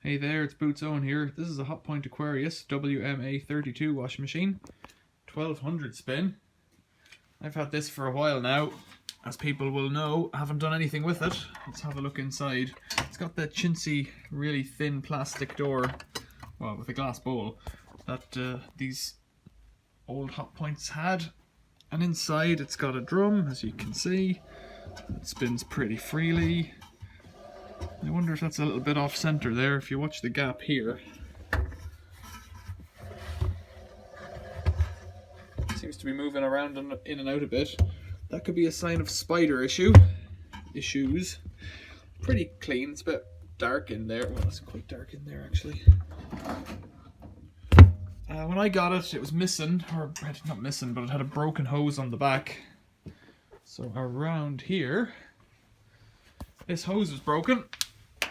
Hey there, it's Boots Owen here. This is a Hotpoint WMA32 washing machine. 1200 spin. I've had this for a while now. As people will know, I haven't done anything with it. Let's have a look inside. It's got the chintzy, really thin plastic door, well, with a glass bowl, that these old Hotpoints had. And inside it's got a drum, as you can see. It spins pretty freely. I wonder if that's a little bit off center there. If you watch the gap here, it seems to be moving around and in and out a bit. That could be a sign of spider issues. Pretty clean. It's a bit dark in there. Well, it's quite dark in there actually. When I got it, it was missing, or not missing, but it had a broken hose on the back. So around here, this hose was broken.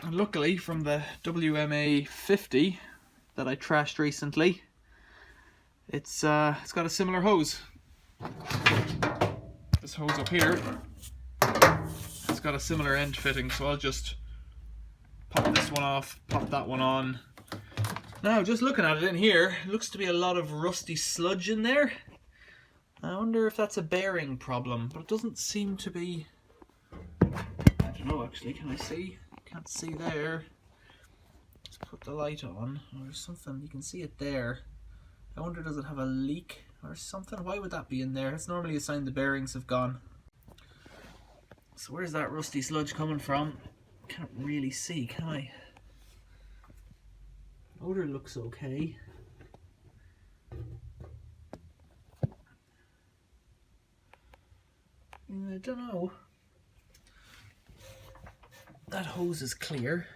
And luckily, from the WMA50 that I trashed recently, it's got a similar hose. This hose up here, it's got a similar end fitting, so I'll just pop this one off, pop that one on. Now, just looking at it in here, it looks to be a lot of rusty sludge in there. I wonder if that's a bearing problem, but it doesn't seem to be. I don't know actually, can I see? Can't see there. Let's put the light on. Oh, there's something, you can see it there. I wonder, does it have a leak or something? Why would that be in there? It's normally a sign the bearings have gone. So where's that rusty sludge coming from? Can't really see, can I? Motor looks okay. I don't know. That hose is clear.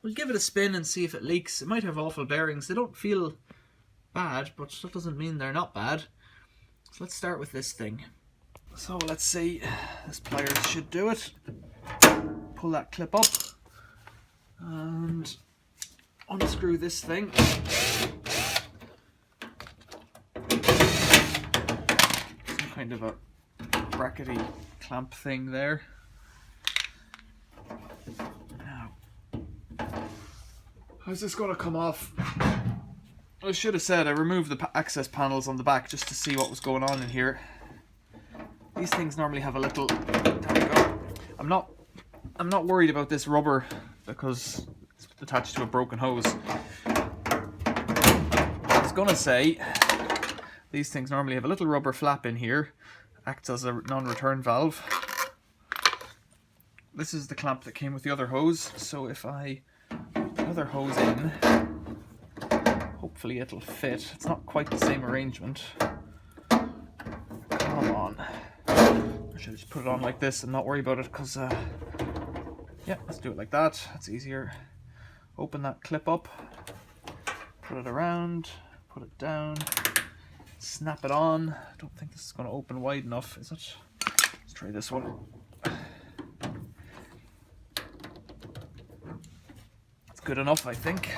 We'll give it a spin and see if it leaks. It might have awful bearings. They don't feel bad, but that doesn't mean they're not bad. So let's start with this thing. So let's see. This pliers should do it. Pull that clip up and unscrew this thing. Some kind of a brackety clamp thing there. How's this going to come off? I should have said I removed the access panels on the back just to see what was going on in here. These things normally have a little. There we go. I'm not worried about this rubber because it's attached to a broken hose. I was gonna say these things normally have a little rubber flap in here, acts as a non-return valve. This is the clamp that came with the other hose, so if I other hose in, hopefully it'll fit. It's not quite the same arrangement. Come on. I should just put it on like this and not worry about it because yeah, let's do it like that. That's easier. Open that clip up, put it around, put it down, snap it on. I don't think this is going to open wide enough, is it? Let's try this one. Good enough, I think.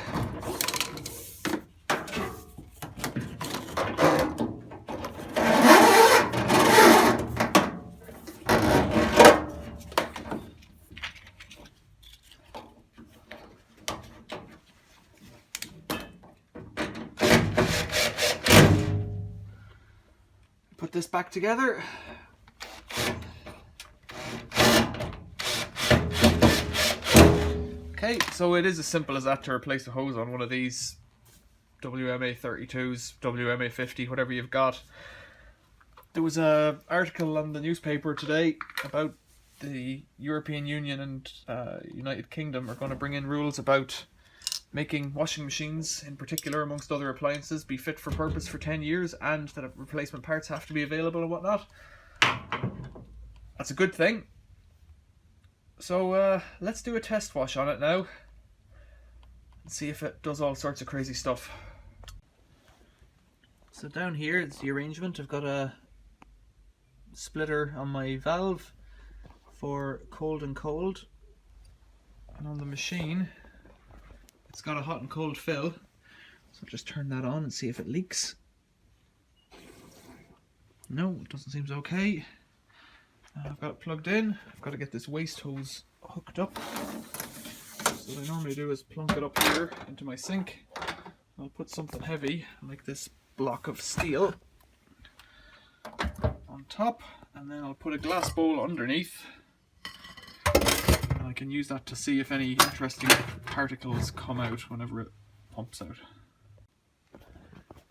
Put this back together. Okay, so it is as simple as that to replace a hose on one of these WMA32s, WMA50, whatever you've got. There was an article on the newspaper today about the European Union and United Kingdom are going to bring in rules about making washing machines, in particular amongst other appliances, be fit for purpose for 10 years and that replacement parts have to be available and whatnot. That's a good thing. So let's do a test wash on it now and see if it does all sorts of crazy stuff. So down here is the arrangement. I've got a splitter on my valve for cold and cold, and on the machine it's got a hot and cold fill. So I'll just turn that on and see if it leaks. No, it doesn't seem okay. I've got it plugged in. I've got to get this waste hose hooked up. So what I normally do is plunk it up here into my sink. I'll put something heavy like this block of steel on top, and then I'll put a glass bowl underneath, and I can use that to see if any interesting particles come out whenever it pumps out.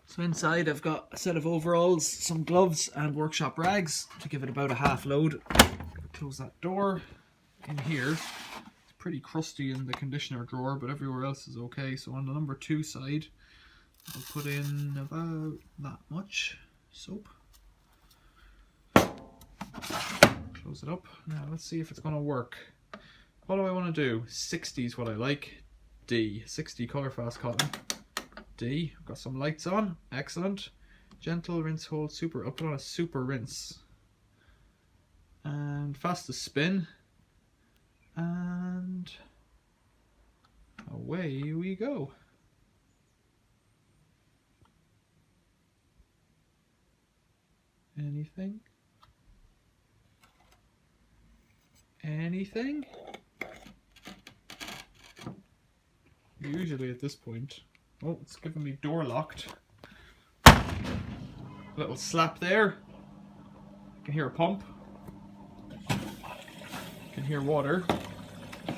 So inside I've got a set of overalls, some gloves and workshop rags to give it about a half load. Close that door. In here, it's pretty crusty in the conditioner drawer, but everywhere else is okay. So on the number 2 side, I'll put in about that much soap. Close it up. Now let's see if it's going to work. What do I want to do? 60 is what I like. D. 60 color fast cotton. D. Got some lights on. Excellent. Gentle rinse hold super. I'll put on a super rinse. And fastest spin. And away we go. Anything? Anything? Usually at this point. Oh, it's giving me door locked. Little slap there. I can hear a pump. I can hear water. I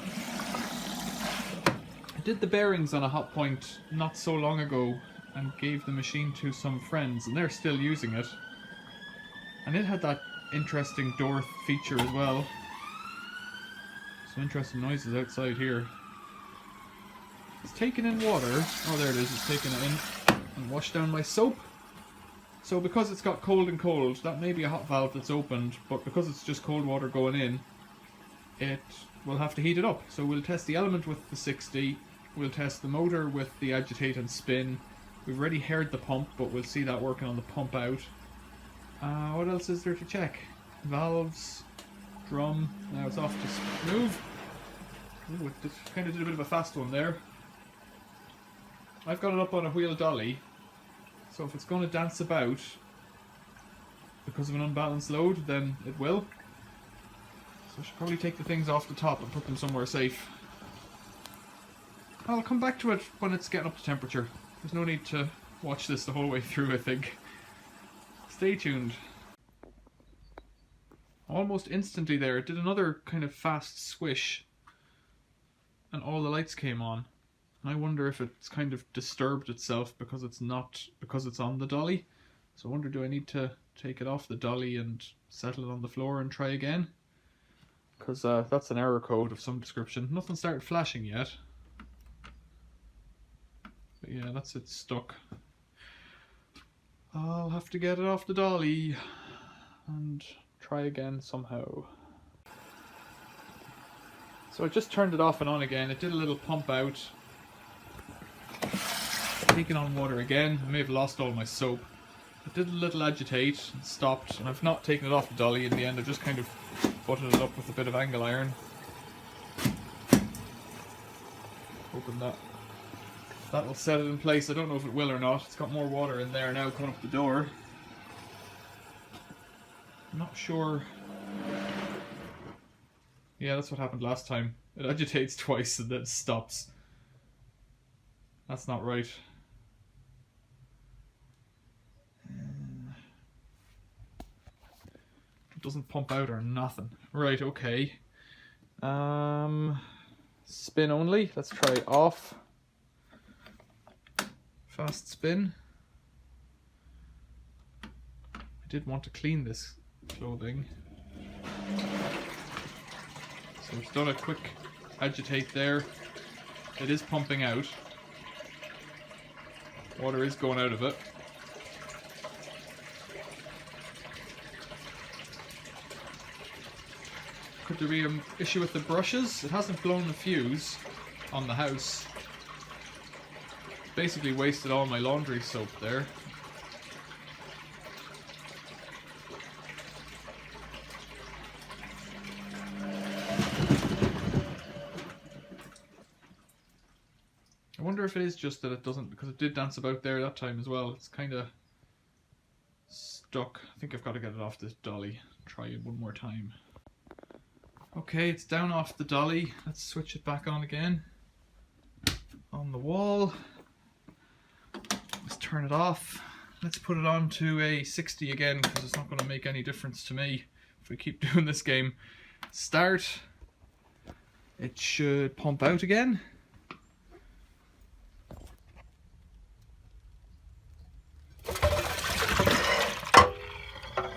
did the bearings on a Hotpoint not so long ago and gave the machine to some friends, and they're still using it. And it had that interesting door feature as well. Some interesting noises outside here. It's taken in water. Oh, there it is. It's taken it in and washed down my soap. So because it's got cold and cold, that may be a hot valve that's opened, but because it's just cold water going in, it will have to heat it up. So we'll test the element with the 60, we'll test the motor with the agitate and spin. We've already heard the pump, but we'll see that working on the pump out. What else is there to check? Valves, drum, now it's off to move. Ooh, it kind of did a bit of a fast one there. I've got it up on a wheel dolly, so if it's going to dance about because of an unbalanced load, then it will. So I should probably take the things off the top and put them somewhere safe. I'll come back to it when it's getting up to temperature. There's no need to watch this the whole way through, I think. Stay tuned. Almost instantly there, it did another kind of fast swish and all the lights came on. And I wonder if it's kind of disturbed itself because it's on the dolly. So I wonder, do I need to take it off the dolly and settle it on the floor and try again? Because that's an error code of some description. Nothing started flashing yet. But yeah, that's it stuck. I'll have to get it off the dolly and try again somehow. So I just turned it off and on again. It did a little pump out. Taking on water again. I may have lost all my soap. It did a little agitate and stopped, and I've not taken it off the dolly in the end. I've just kind of butted it up with a bit of angle iron. Hoping that'll set it in place. I don't know if it will or not. It's got more water in there now coming up the door. I'm not sure. Yeah, that's what happened last time. It agitates twice and then stops. That's not right. It doesn't pump out or nothing. Right, okay. Spin only. Let's try off. Fast spin. I did want to clean this clothing. So it's done a quick agitate there. It is pumping out. Water is going out of it. Could there be an issue with the brushes? It hasn't blown the fuse on the house. Basically wasted all my laundry soap there. I wonder if it is just that it doesn't, because it did dance about there that time as well. It's kind of stuck. I think I've got to get it off this dolly. Try it one more time. Okay, it's down off the dolly. Let's switch it back on again. on the wall. Let's turn it off. Let's put it on to a 60 again, because it's not going to make any difference to me if we keep doing this game. Start. It should pump out again.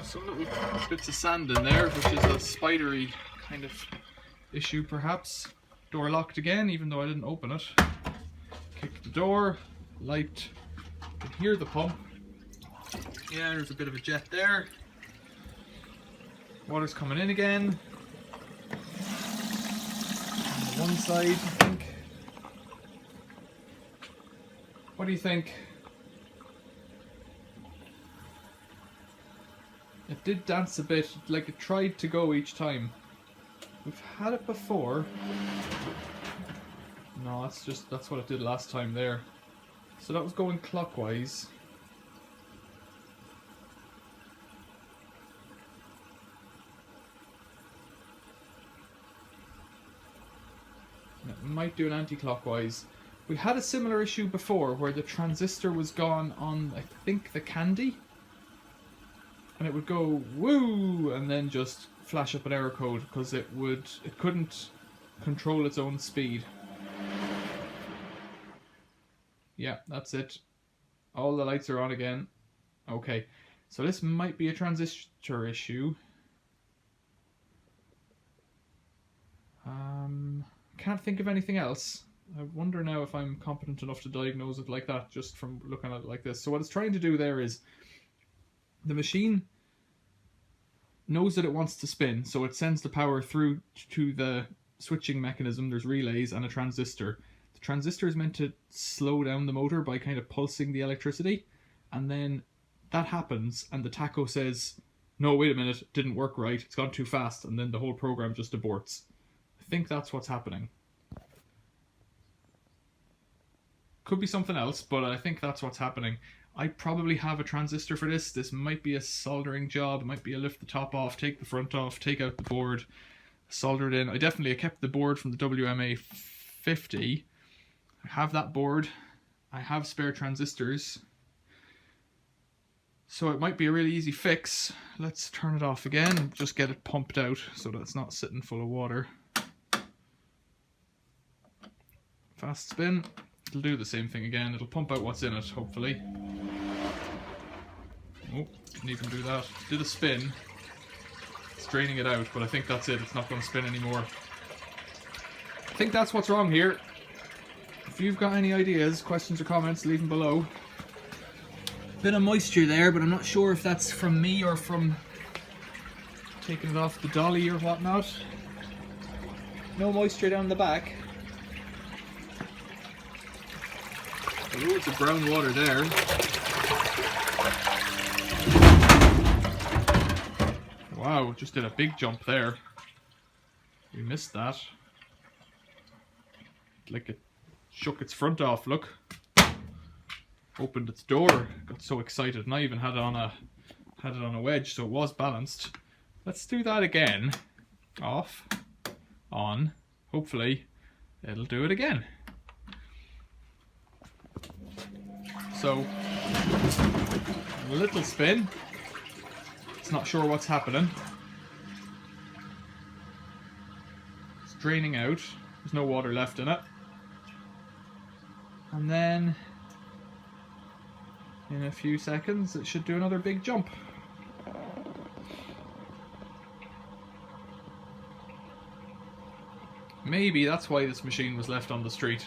Some little bits of sand in there, which is a spidery kind of issue perhaps. Door locked again, even though I didn't open it. Kick the door, light, you can hear the pump. Yeah, there's a bit of a jet there. Water's coming in again. On the one side, I think. What do you think? It did dance a bit, like it tried to go each time. We've had it before. No, that's what it did last time there. So that was going clockwise. It might do an anti-clockwise. We had a similar issue before where the transistor was gone on, I think, the candy. And it would go woo and then just flash up an error code because it couldn't control its own speed. Yeah, that's it. All the lights are on again. Okay, so this might be a transistor issue. Can't think of anything else. I wonder now if I'm competent enough to diagnose it like that just from looking at it like this. So what it's trying to do there is the machine knows that it wants to spin, so it sends the power through to the switching mechanism. There's relays and a transistor. The transistor is meant to slow down the motor by kind of pulsing the electricity, and then that happens and the tacho says, no, wait a minute, it didn't work right, it's gone too fast, and then the whole program just aborts. I think that's what's happening. Could be something else, but I think that's what's happening. I probably have a transistor for this. This might be a soldering job. It might be a lift the top off, take the front off, take out the board, solder it in. I kept the board from the WMA50. I have that board. I have spare transistors. So it might be a really easy fix. Let's turn it off again and just get it pumped out so that it's not sitting full of water. Fast spin. It'll do the same thing again. It'll pump out what's in it, hopefully. Oh, didn't even do that. Do the spin. It's draining it out, but I think that's it. It's not going to spin anymore. I think that's what's wrong here. If you've got any ideas, questions or comments, leave them below. Bit of moisture there, but I'm not sure if that's from me or from taking it off the dolly or whatnot. No moisture down the back. Loads of brown water there. Wow, just did a big jump there. We missed that. Like it shook its front off, look. Opened its door, got so excited, and I even had it on a wedge, so it was balanced. Let's do that again. Off, on, hopefully it'll do it again. So, a little spin. It's not sure what's happening. It's draining out. There's no water left in it. And then, in a few seconds, it should do another big jump. Maybe that's why this machine was left on the street.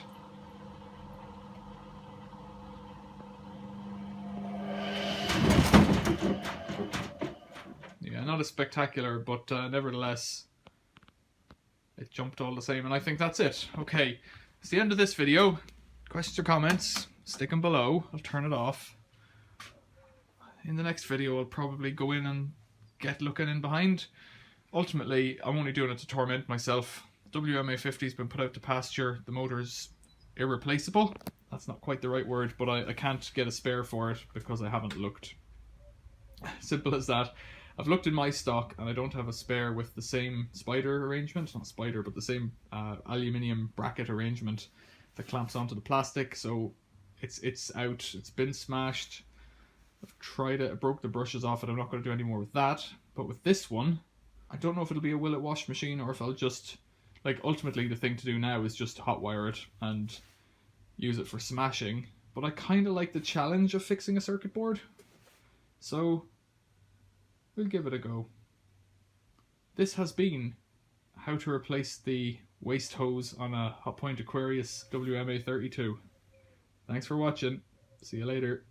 Yeah, not as spectacular, but nevertheless, it jumped all the same, and I think that's it. Okay, it's the end of this video. Questions or comments, stick them below. I'll turn it off. In the next video, I'll probably go in and get looking in behind. Ultimately, I'm only doing it to torment myself. WMA50 has been put out to pasture. The motor's irreplaceable. That's not quite the right word, but I can't get a spare for it because I haven't looked. Simple as that. I've looked in my stock and I don't have a spare with the same spider arrangement. Not spider, but the same aluminium bracket arrangement that clamps onto the plastic, so it's out. It's been smashed. I've tried it. I broke the brushes off it. I'm not going to do any more with that. But with this one, I don't know if it'll be a will it wash machine or if I'll just, like, ultimately the thing to do now is just hot wire it and use it for smashing. But I kind of like the challenge of fixing a circuit board, so we'll give it a go. This has been how to replace the waste hose on a Hotpoint Aquarius WMA32. Thanks for watching. See you later.